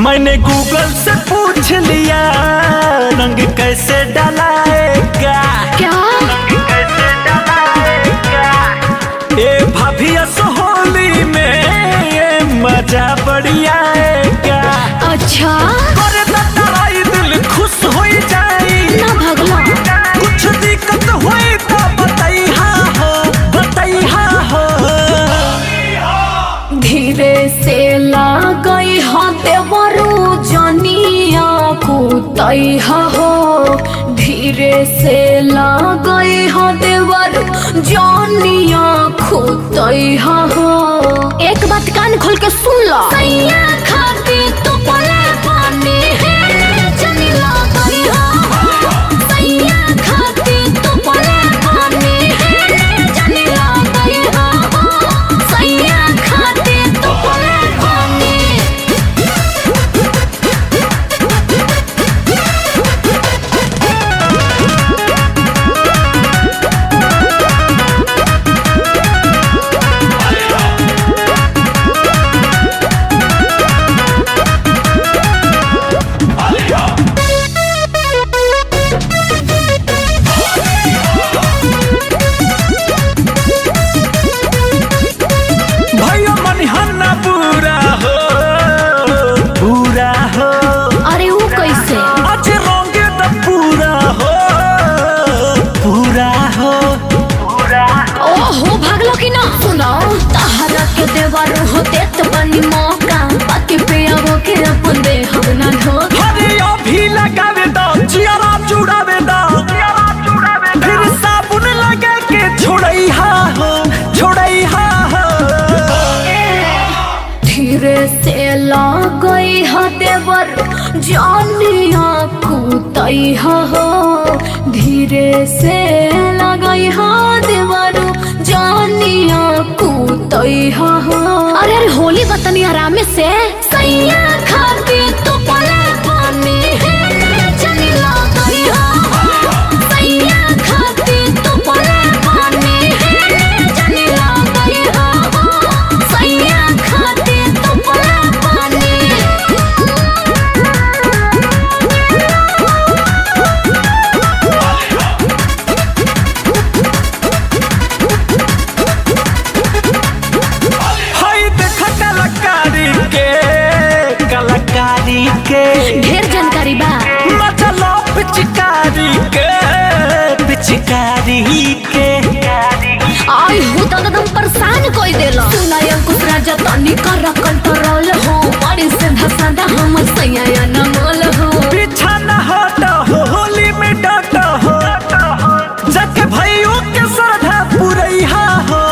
मैंने गूगल से पूछ लिया रंग कैसे डलाएगा। क्या? रंग कैसे डलाएगा। ए भाभी होली में ये मजा बढ़िया आएगा। अच्छा करे तड़ाई दिल खुश हो जाई ना भगला। कुछ दिक्कत हुई तो बताइहा हो। धीरे से लागई हो देवरू जनिया कुतैहा हो। धीरे से लागई हो देवरू जनिया कुतैहा हो। एक बात कान खोल के सुन लो। सैया खाती तो पले पानी है जनी लागई हो। सैया खाती तो पले पानी है जनी लागई हो। सैया खाती तो पले पानी। भैया मनिहन्ना बुरा हो। अरे वो कैसे? आज रंगे तो पूरा हो। ओहो भागलो कि ना? सुनो तहरा के देवर होते तो बनी मौका बाकी पे आवो के अपन दे हम ना धोखा। अरे अभी लगावे दो जियारा जुड़ावे दो फिर साबुन लगा के छोड़ैहा हो। धीरे से लागई हो देवर जानिया कुतैहा हो। धीरे से लागई हो देवर जानिया कुतैहा हो। अरे होली बतनी आराम से। सैया खाती तो पले पानी है जनी लागई हो। सैया खाती तो पले पानी है जनी लागई हो। सैया खाती तो पले पानी। हाय देख कलाकारी के ढेर जानकारी बा। मचलो पिचकारी के आई हो दादा परेशान कोई देला। सुनाय अंकुश राजा तनी कर कंट्रोल हो। बड़ी से धसादा हम सैया न मोल हो। पीछा न हटो होली में डटो हो। जाके भाइयों के साधा पुरैहा हो।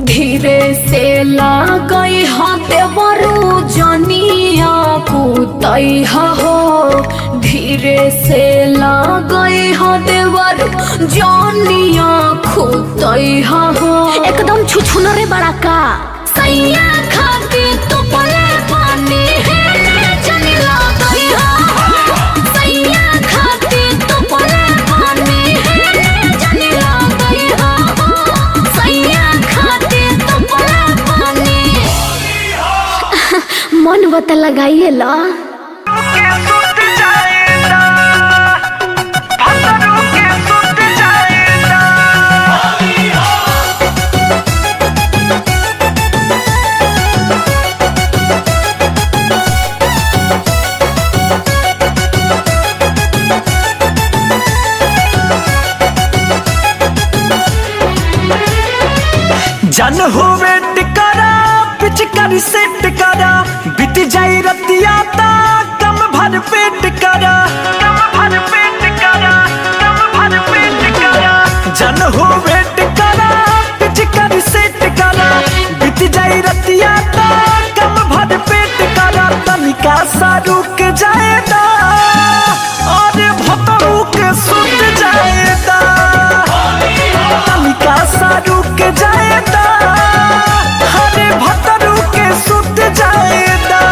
धीरे से लागई हो देवरू जनिया कुतैहा हो। धीरे से लागई हो देवरू जनिया कुतैहा हो। एकदम छुछुनरे बड़ा का। सैया खाती तो पले पानी है जनी लागई हो। सैया खाती तो पले पानी है जनी लागई हो। सैया खाती तो पले पानी। मन बता लगाइए ला। जन हो वेट करा पिचकारी सेट करा बीत जाई रतिया ता कम भर पेट करा। जन हो वेट करा पिचकारी सेट करा बीत जाई रतिया ता कम भर पेट करा। तनिका सा रुक जाएगा और भतरू के सुत जाएगा। तनिका सा रुक जाएगा हरे भतरू के सुत जाएगा।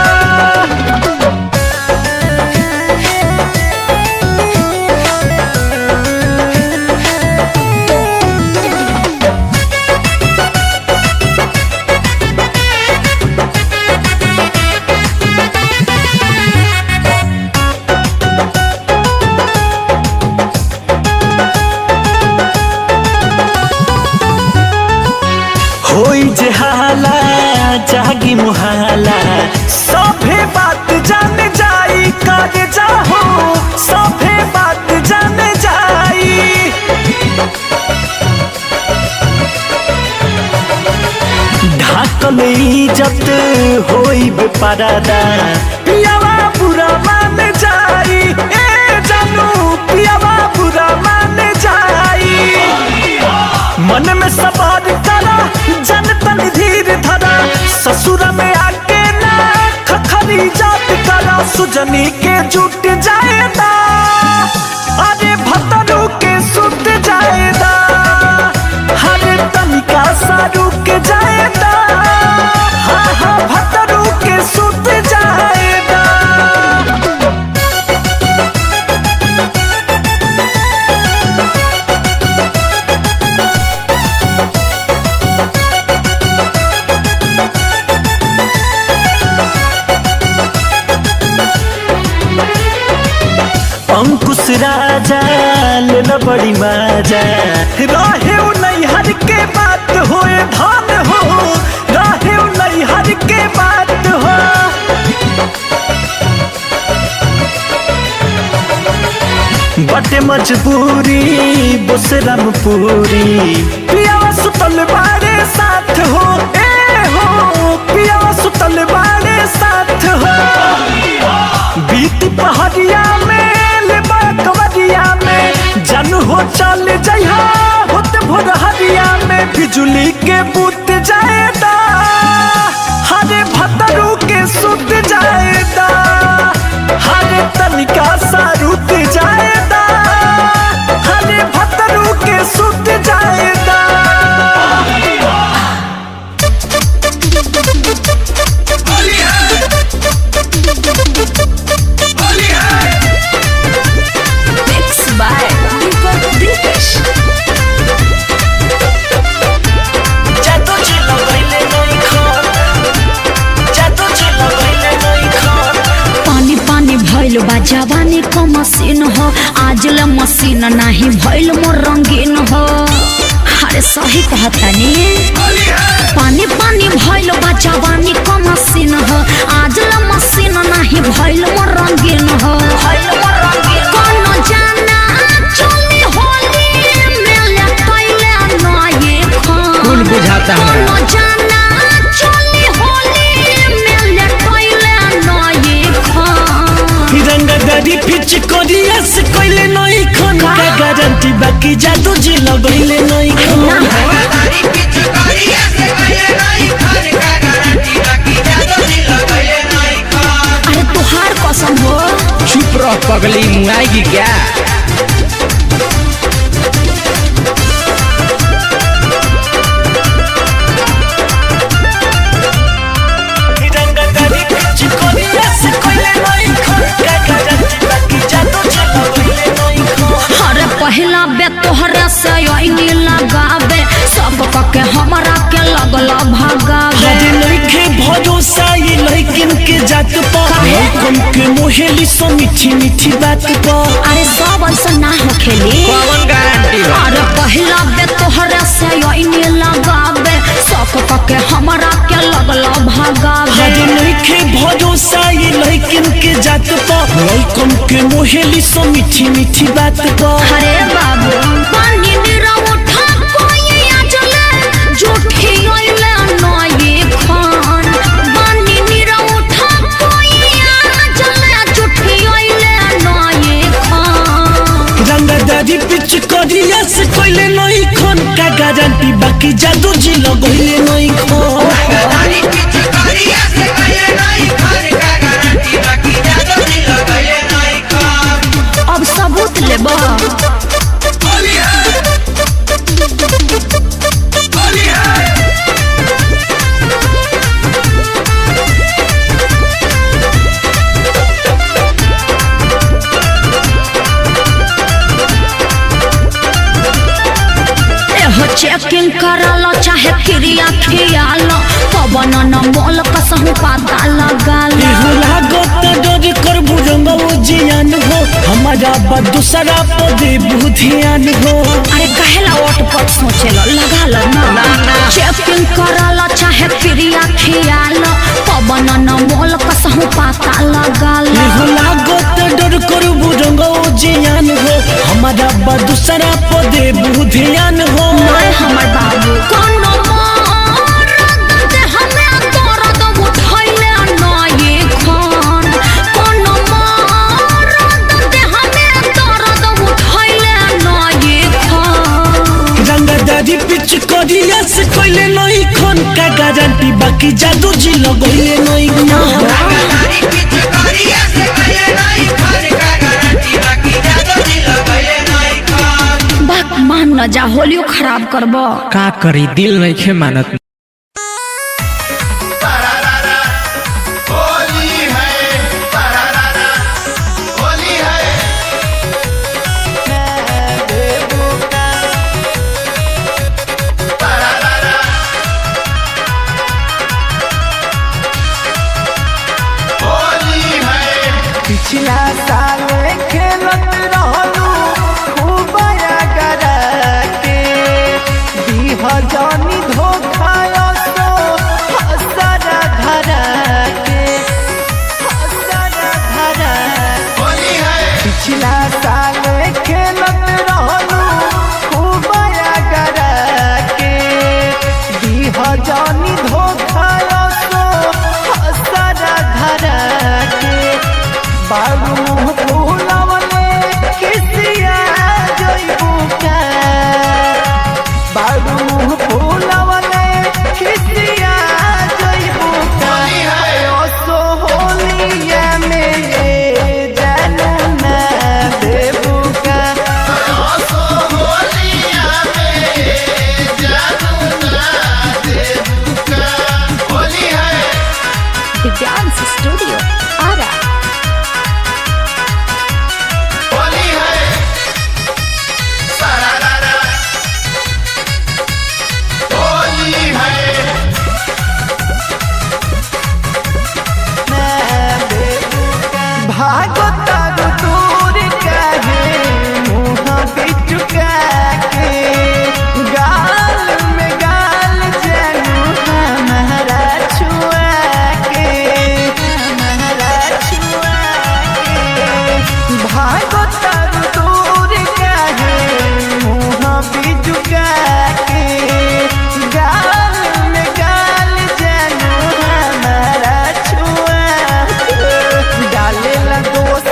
लागी मुहाला सभे बात जान जाई कर जाहो सभे बात जान जाई ढाकल इज्जत होई बेपरादा पियावा बुरा मान जाई ए जानू पियावा बुरा मान जाई मन में सवार करा जन तन धीर धरा ससुर में आके ना खखरी जात करा सुजनी के जुट जाएदा अरे भतरू के सुत जाएदा हरे तनिका सा रुक जाएदा हाँ हाँ भतरू के सुत जाएदा अंकुश राजा लेना बड़ी मजा रहे नैहर के बात होए धान हो रहे नैहर के बात हो बटे मजबूरी बुसरम पूरी पियावा सुतल बारे साथ हो ए हो पियावा सुतल बारे साथ हो बीती पहाड़िया में कवरिया में जन हो चल जइहा होत भोर हरिया में बिजुली के बूत जाएदा हरे भतरू के सुत जाएदा हरे तनिका सा रुत जाएदा हरे भतरू के सुत जाएदा बा जवानी का मशीन हो आज ल मशीन नहीं भइल मोर रंगीन हो अरे सही कहतनी पानी पानी भइल बा जवानी का मशीन हो आज ल मशीन नहीं भइल मोर रंगीन हो कोनो जाना चली होली मेले कइले नए कौन बुझाता है कोनो जाना चली होली मेले कइले नए रंगदारी पिच कोरिया से कोइले नई खन का गारंटी बाकी जादू जी लगइले नई खन रंगदारी पिच कोरिया से कोइले नई खन का गारंटी बाकी जादू जी लगइले नई खन अरे तुहार कसम हो चुप रह पगली मुआएगी क्या रंगदारी पिच कोरिया से कोइले नई खन का गारंटी बाकी जादू जी लगइले नई खन अरे पहला बे तोहरे से आईनी लगावे सब के हमरा के लगला भगावे हरे लइके भरोसा ये लइकिन के जात पर कम के मोहेली सो मीठी मीठी बात पर अरे सब ऐसा ना हो खेली कौन गारंटी है अरे पहला बे तोहरे से आईनी लगावे सब के हमरा के लगला भगावे हरे लइके भरोसा ये लइकिन के जात पर कम के मोहेली सो मीठी मीठी बात पर अरे बाबू पानी निरा उठा कोई आजले झूठी आइले नए खान पानी निरा उठा कोई आजले झूठी आइले नए खान रंगदारी पिच कोरिया से कोइले नई खन का गारंटी बाकी जादू जी लगइले नई खन रंगदारी पिच कोरिया से कोइले नई खन का गारंटी बाकी जादू जी लगइले नई खन अब सबूत लेबा होली है होली है एहो चेकिंग करालो चाहे क्रिया खियालो पवन न मोल कसहु पता लगालो लागत डर कर भुजंग जियान हो हमार हमारा दूसरा पदे बुधियान हो। अरे कहेला ओट पट सोचेला लगा लो ना चेकिंग कराला चाहे प्रिया खियाला पवन न मोल कसहु पाता लगा लो लागो तो डर करबू रंगो जियान हो। हमारा दूसरा पदे बुधियान हो। नहीं हमर बाबू कोनो मरद दे हमें दर्द उठैले नए खान कोनो मरद दे हमें दर्द उठैले नए खान रंगदारी पिच करिया से कोइले नहीं खन का गारंटी बाकी जादू जी लगोइले नहीं खान। रंगदारी पिचकारिया से कइले नहीं खान का गारंटी बाकी जादू जी लगइले नहीं खान। बात मान न जा होलियो खराब करबो का करी दिल नहीं खे मानत। होली है होली है होली है पिछला साल खेलत रहलू खूब गरा के दीह जानी धोखा तो हसरा धरा के हसरा धरा। होली है पिछला साल खेलत रहलू खूब गरा के दीह जानी धोखा तो हसरा धरा के। बाबू फूलवले किसिया जइबू का बाबू फूलवले किसिया जइबू का ओसो होलिया में जानू ना देबू का होलिया में जादू ना देबुका। होली है डांस स्टूडियो आरा होली है सारारा होली है भागो तारू दूर काहे मुँह बिचुका के गाल में गाल जानू हमारा छुआ के हमारा छुआ के। भागो तारू दूर काहे मुँह बिचुका के गाल में गाल जानू हमारा छुआ के। डालेला दोस्त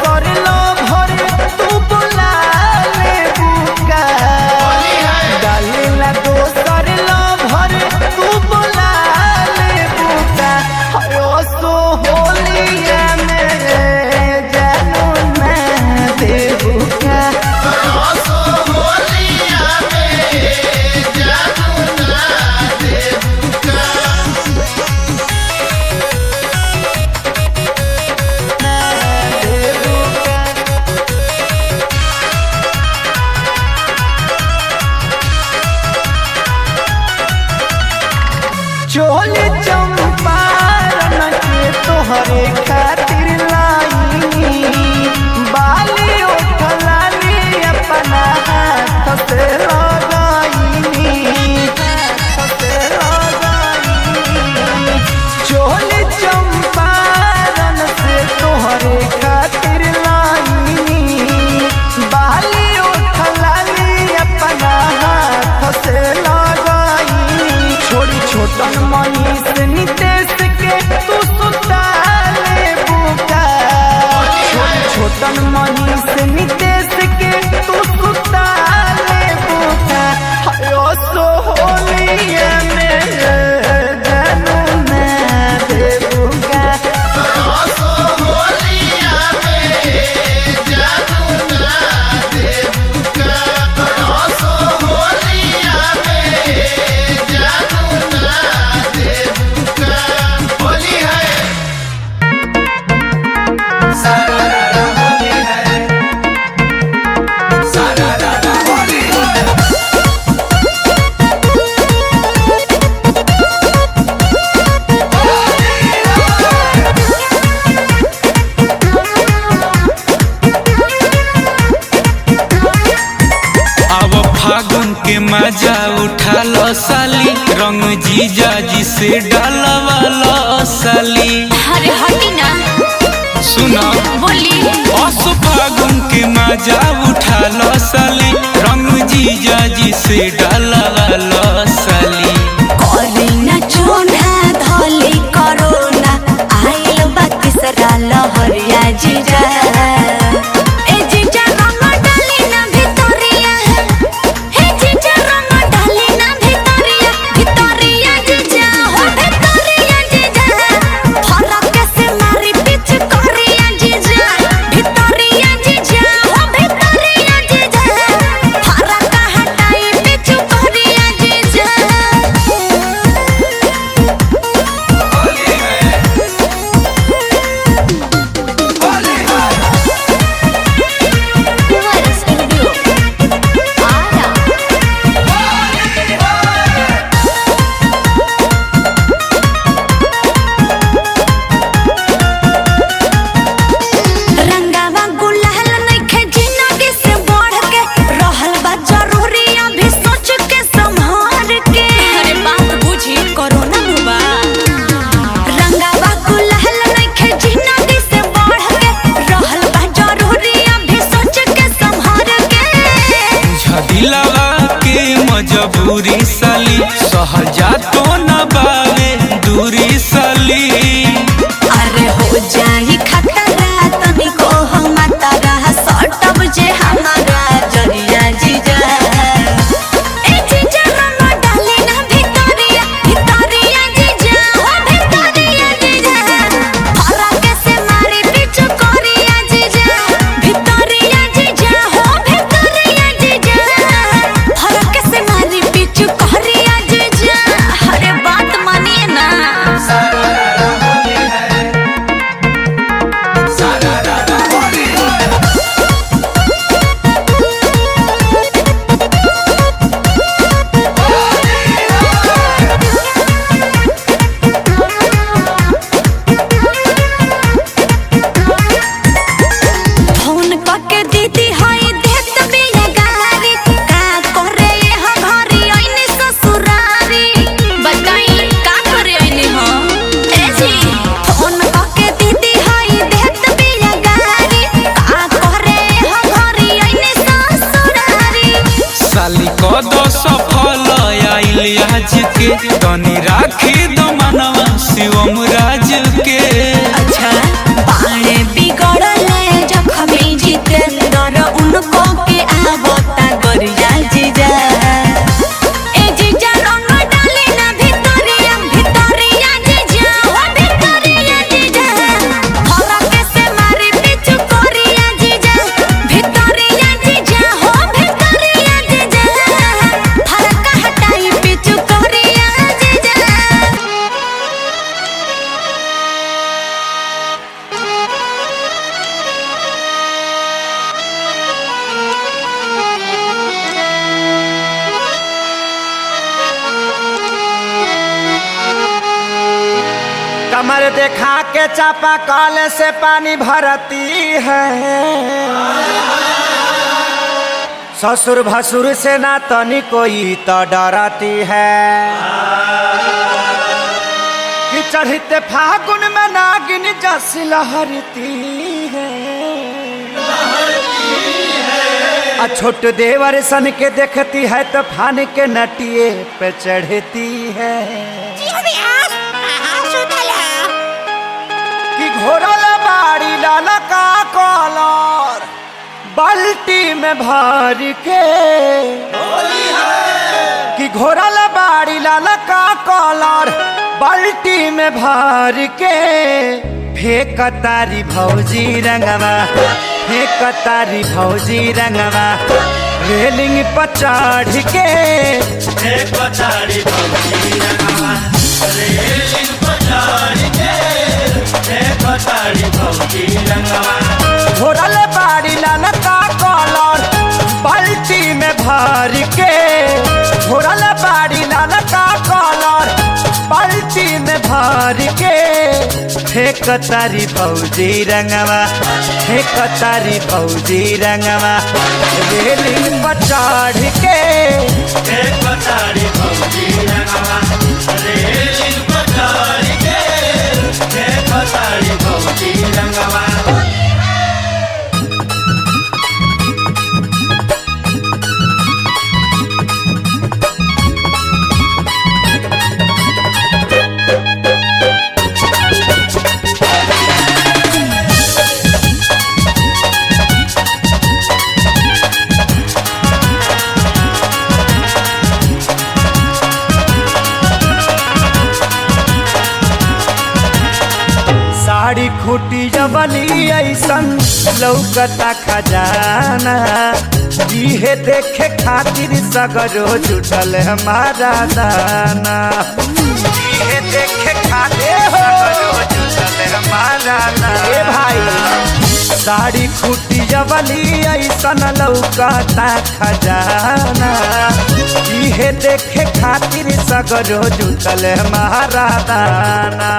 के मजा उठा लो साली, रंग जीजा जी से डालवा लो साली। अरे हटी ना, सुनो बोली असो फागुन के मजा उठा लो साली, रंग जीजा जी से डालवा लो साली। करीना चोना धली करोना आइल बा तीसरा लहरिया जीजा। ए जीजा रंग डाली ना भितरिया, हे जीजा रंग डाली ना भितरिया, भितरिया जीजा हो भितरिया जीजा। फरक से मारी पिच करिया जीजा, भितरिया जीजा हो भितरिया जीजा। फरक हटाई पिच करिया जीजा। रंगावा गुलाल नइखे जिंदगी से बढ़ के, रहल बा जरूरी अभी सोच के संभाल के। अरे बात बुझी कोरोना बुबा। रंगावा गुलाल नइखे जिंदगी से बढ़ के, रहल बा जरूरी अभी सोच के संभाल के। दिलवा के मजबूरी साली, सहजा तो न बावे दूरी साली। अरे हो जाई खतरा तनिको हम तारा सटब जे हमारा जरिया जीजा। ए जीजा रंग डाली ना भितरिया, भितरिया जीजा हो भितरिया जीजा। फरक से मारी पिच करिया जीजा, भितरिया जीजा हो भितरिया जीजा। फरक से मारी पिच करिया जीजा। अरे बात मानिए ना। फोन करके दीदी हई देत बिया गारी, का करे हम घरी आइने ससुरारी। बताई का करे आइने हम ए जी। फोन करके दीदी हई देत बिया गारी, का करे हम घरी आइने ससुरारी। साली को दो सफल आइल आज के, तनी राखी दो मनवा शिवम राज के। अच्छा बाणे बिगड़ले जखमी जितेंद्र, उनको के आवता गरिया जीजा। ए जीजा रंग डाली ना भितरिया, भितरिया जीजा हो भितरिया जीजा। फरक से मारी पिच करिया जीजा, भितरिया जीजा हो भितरिया जीजा। फरक हटाई पिच करिया जीजा। कमर देखा के चापा कल से पानी भरती है, ससुर भसुर से ना तनी कोई तो डरती है। कि चढ़ते फागुन में नागिन जस लहरती है, आ छोट देवर सन के देखती है तो फान के नटिए पे चढ़ती है। कि घोरल बाड़ी लाला का कॉलर बाल्टी में भर के, कि घोरल बाड़ी लाला का कॉलर बाल्टी में भर के। फेंक तारी भौजी रंगवा, फेंक तारी भौजी रंगवा, रेलिंग पर चढ़ के। फेंक तारी भौजी रंगवा, रेलिंग पर चढ़ के। फेंक तारी भौजी रंगवा, घोरल बाड़ी लाला का कॉलर बाल्टी में भर के। घोरल बाड़ी लाला का कॉलर बाल्टी में भर के। हे कतारी भौजी रंगवा, हे कतारी भौजी रंगवा, रेलिंग पर चढ़ के, हे कतारी भौजी रंगवा, रेलिंग पर चढ़ के, हे कतारी भौजी रंगवा। साड़ी खूटी जबली ऐसन लौकता खजाना, इहे देखे खातिर सगरो जुटल हमारा दाना, इहे देखे खातिर सगरो जुटल हमारा दाना। ए भाई साड़ी खूटी जबली ऐसन लौकता खजाना, इहे देखे खातिर सगरो जुटल हमारा दाना।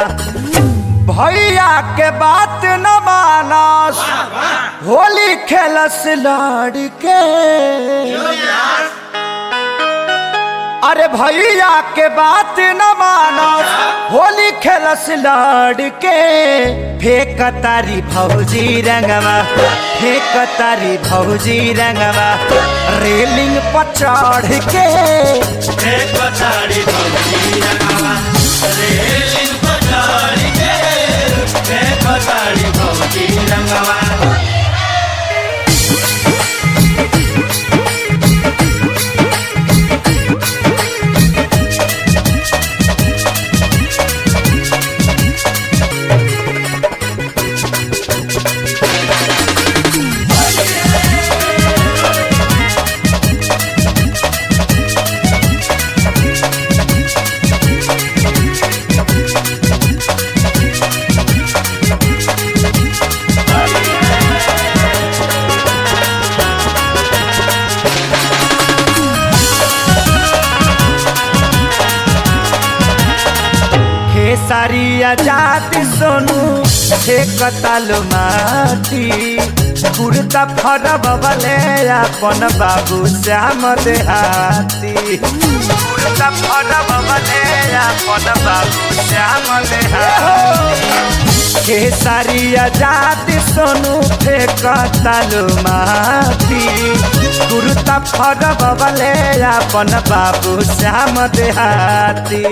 भैया के बात न मानस, होली खेलस लड़के, अरे भैया के बात न मानस, होली खेलस लड़के, फेंक तारी भौजी रंगवा, फेंक तारी भौजी रंगवा, रेलिंग पर चढ़ के, फेंक तारी भौजी रंगवा, रेलिंग पर चढ़ के, फेंक तारी भौजी रंगवा। सारी आजाद सोनू हे कतालो माटी, कुर्ता फरब वाले अपन बाबू श्याम देहाती, कुर्ता फरब वाले अपन बाबू श्याम देहाती। हे सारी आजाद सोनू हे कतालो माटी, कुर्ता फरब वाले अपन बाबू श्याम देहाती।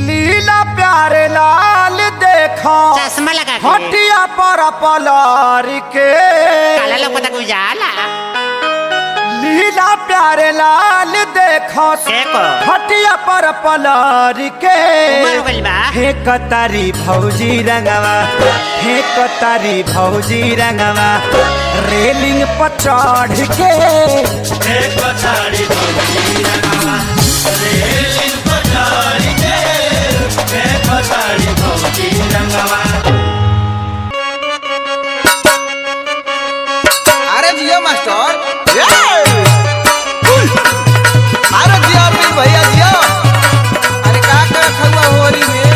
लीला प्यारे लाल देखो चश्मा लगा के हटिया पर पलार के, काला लोग पता उजाला। लीला प्यारे लाल देखो हटिया पर पलार के, हे कतारी भौजी रंगवा, हे कतारी भौजी रंगवा, रेलिंग पर चढ़ के, हे कतारी भौजी रंगवा, रेलिंग पर चढ़ के, हे कतारी भौजी रंगवा। अरे जिया मास्टर, अरे जिया भैया जिया, अरे का खुआ होली में,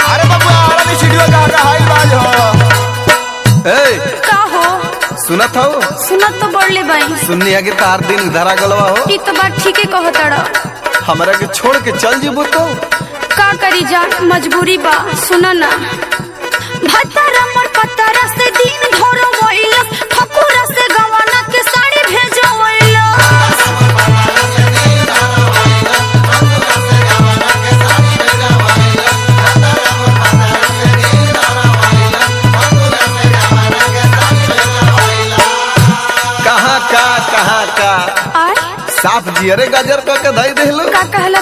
अरे बाबू अरे स्टूडियो का हाई बाज हो। ए का हो सुनत हो? सुनत तो बड़ले बाई, सुननी है कि तार दिन धरा गलवा हो। ई तो बात ठीके कहतड़ा। हमरा के छोड़ के चल जीबो तो का करी जा, मजबूरी बा। सुन ना भतरा मोर पतरा से दिन धरो वइला, ठकुरा से गवाना के साड़ी भेजो वइला। कहाँ का साफ जियरे गाजर के धई देहलो। का कहला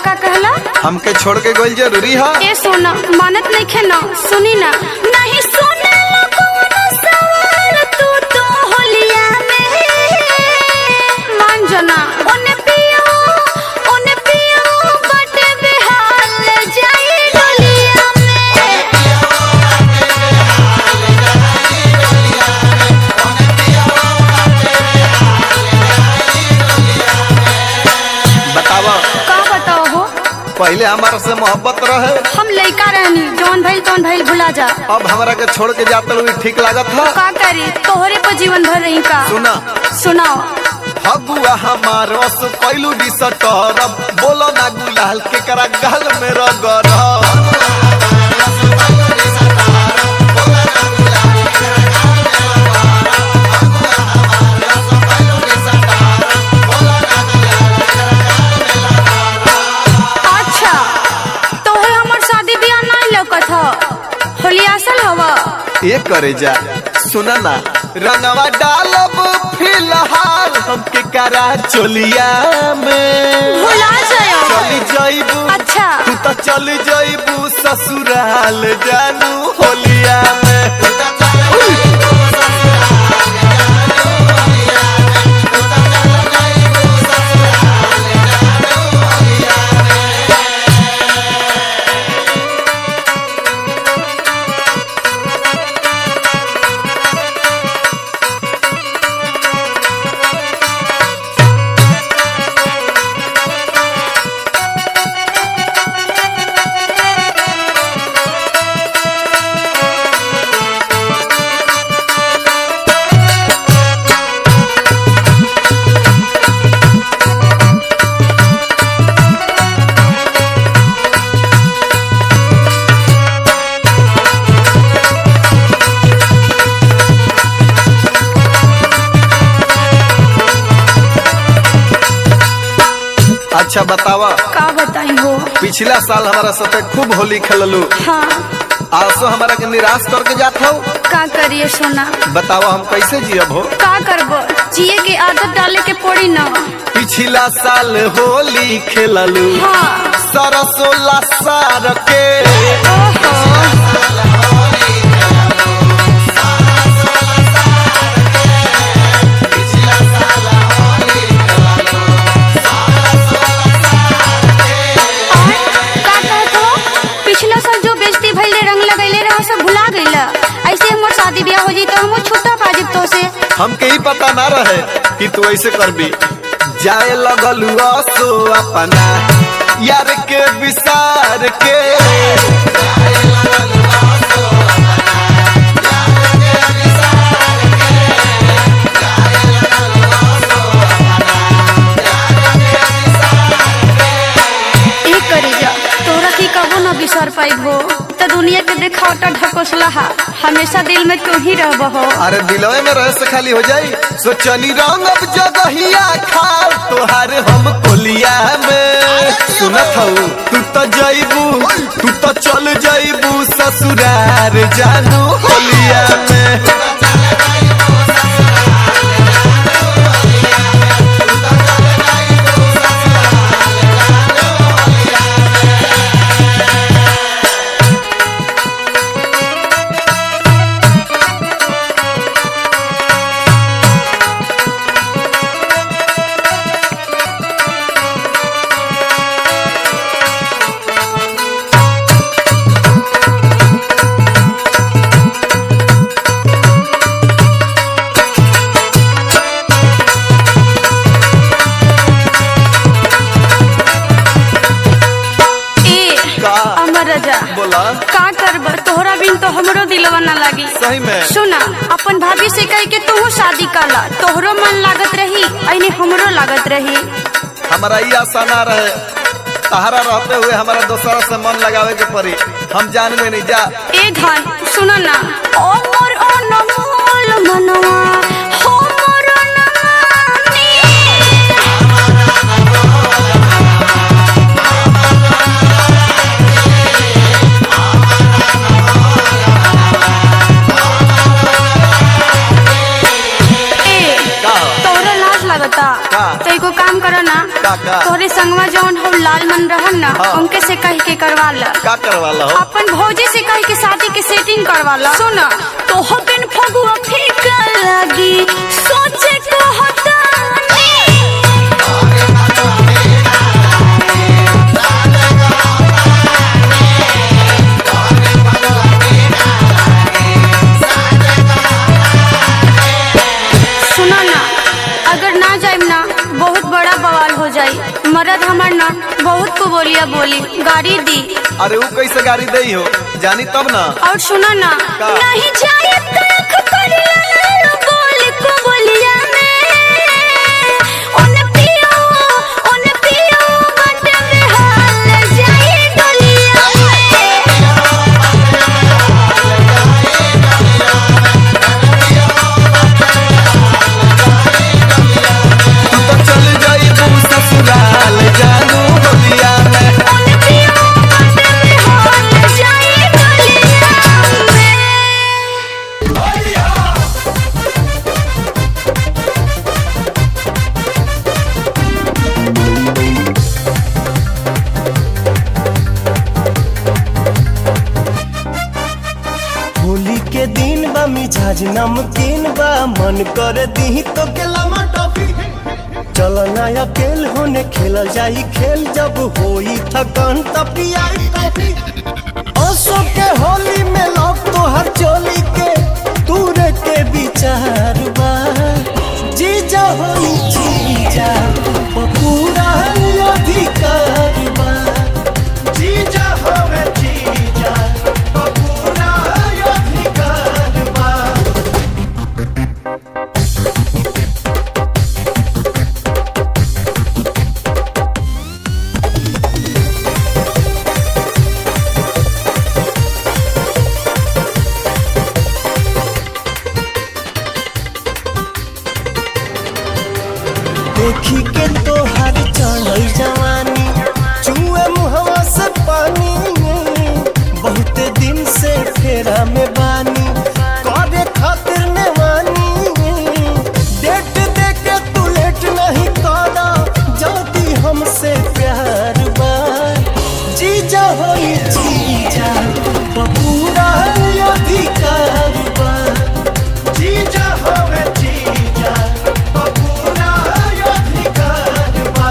हमके छोड़ के गोल जरूरी है। ए सोना मानत नहीं खे ना, सुनी ना नहीं सुने लगोना सवार तू होलिया में मान जना ओने पियो बटे बेहाल जाई डोलिया बताओ का बताओ हो। पहले हमारा से मोहब्बत रहे। हम लड़का रहनी, जौन भइल भुला जा। अब हमारा के छोड़ के जाता हुई ठीक लागत है। का करी, तोहरे पर जीवन भर रही का। सुना सुनाओ। फगुआ हमारो से पहलू डिसटर बोलो ना गुलाल के करा गाल में रगर। अच्छा, तोहरे हमर शादी ब्याह नहीं लौकत ह, होली असल हवा। ये करे जा सुना ना रंगवा डालब फिलहाल हमके करा चोलिया में। भुला जायो। चली जाइबू। अच्छा। तू तो चली जाइबू ससुराल जानू होलिया में। अच्छा बतावा का बताई हो। पिछला साल हमारा साथे खूब होली खेललू। हाँ। आसो हमारा के निराश करके जात हो। का करिए सोना। बतावा हम कैसे जियब हो। का करबो, जिए के आदत डाले के पड़ी ना। पिछला साल होली खेललू। हाँ। सरसों लसार के। पिछला साल जो बेइज्जती भइले रंग लगैले रहा सब भुला गइला। ऐसे हमर शादी ब्याह हो जी तो हम छुट्टा पाजिब तो से। हमके ही पता ना रहे कि तू ऐसे करबी। जाए लगलू असो अपना यार के विसार के। बिसर पाइब हो तो दुनिया के देखावटा ढकोसला हमेशा दिल में तू ही रहब हो। अरे दिलवे में रह से खाली हो जाई सोचनी रंग अब जगहिया खाल तोहार हम कोलिया में। सुनत हूँ तू तो जाइबू तू तो चल जाइबू ससुरार जानू होलिया में। बोला का करब तोहरा बिन तो हमरो दिलवा ना लागी। सही में सुना अपन भाभी से कह के तू शादी काला तोहरो मन लागत रही ऐने हमरो लागत रही। हमारा ये आशा ना रहे तहरा रहते हुए हमारा दोसरा से मन लगावे के पड़ी। हम जान में नहीं जा ए धन सुना ना ओ मोर अनमोल मनवा हो मोर तो एको काम करो ना तोहरे संगवा जौन हो लाल मन रहन ना उनके से कह के करवा ला। का करवा ला? अपन भौजी से कह के शादी के सेटिंग करवा ला। सुन तो हो बिन फगुआ फीका लगी सोचे को होता सुना ना अगर ना जाए ना बहुत बड़ा बवाल हो जाए। मर्द हमार ना बहुत को बोलिया बोली गाड़ी दी। अरे वो कैसे गाड़ी दे हो जानी तब ना। और सुनो ना का? नहीं जाए तक करिया बोल को बोलिया में उन पियो बट बेहाल जाए डोलिया तू तो चल जाई तू ससुराल जानू होलिया में। उन पियो बट बेहाल जाए डोलिया में। होली के दिन बा मिजाज नमकीन बा मन कर दी तो केला टॉफी। चल ना अकेल होने खेल जाई खेल जब होई थकान तब पियाई टॉफी। असो के होली में लोग तो हर चोली के तूरे के विचार बा। जीजा होई जीजा पूरा अधिकार बा। जीजा होवे जीजा पूरा अधिकार बा। देखी के तोहार चढ़ल जवानी चुए मुहवा से पानी। बहुत दिन से फेरा में बानी करे खातिर नेवानी। डेट दे के तू लेट नहीं करा जल्दी हमसे प्यार बा। जीजा होई जीजा पूरा अधिकार बा। जीजा होवे जीजा पूरा अधिकार बा।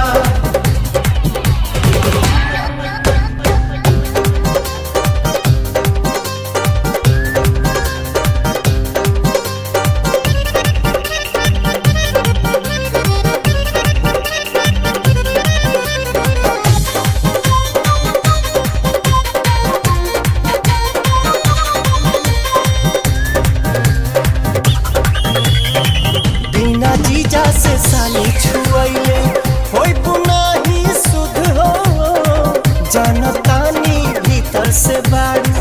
बिना जीजा से साली छुआइले होई पुनाही सुध हो। जनतानी भीतर से बाड़ी